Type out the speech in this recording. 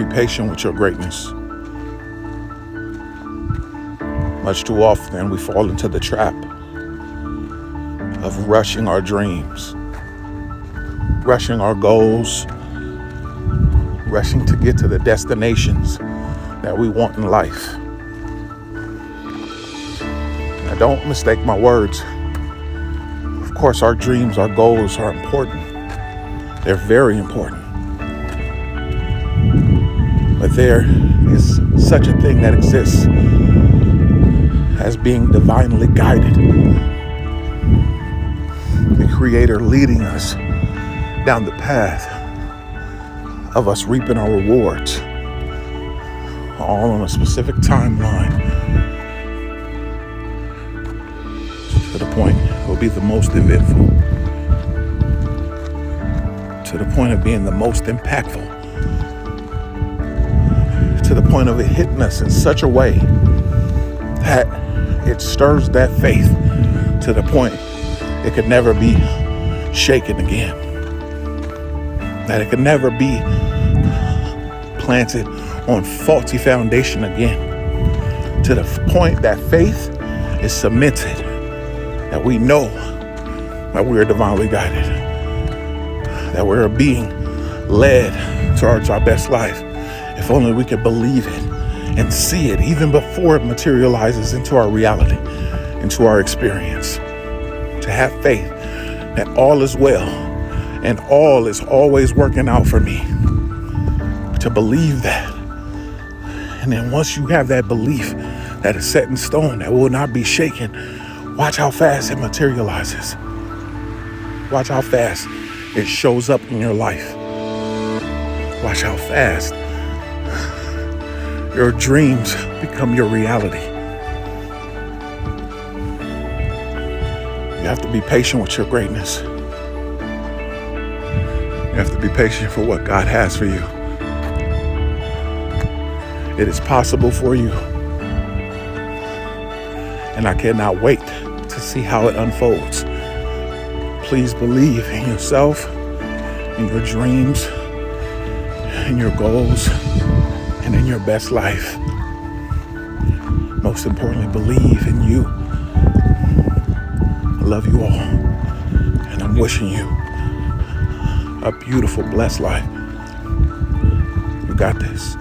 be patient with your greatness. Much too often we fall into the trap of rushing our dreams, rushing our goals, rushing to get to the destinations that we want in life. Now, don't mistake my words. Of course, our dreams, our goals are important. They're very important. But there is such a thing that exists as being divinely guided. The Creator leading us down the path of us reaping our rewards, all on a specific timeline, to the point it will be the most eventful, to the point of being the most impactful, to the point of it hitting us in such a way that it stirs that faith to the point it could never be shaken again, that it could never be planted on faulty foundation again, to the point that faith is cemented, that we know that we are divinely guided, that we're being led towards our best life. If only we could believe it and see it even before it materializes into our reality, into our experience. To have faith that all is well and all is always working out for me. To believe that. And then once you have that belief that is set in stone, that will not be shaken, watch how fast it materializes. Watch how fast it shows up in your life. Watch how fast your dreams become your reality. You have to be patient with your greatness. You have to be patient for what God has for you. It is possible for you. And I cannot wait to see how it unfolds. Please believe in yourself, in your dreams, in your goals, and in your best life. Most importantly, believe in you. I love you all, and I'm wishing you a beautiful, blessed life. You got this.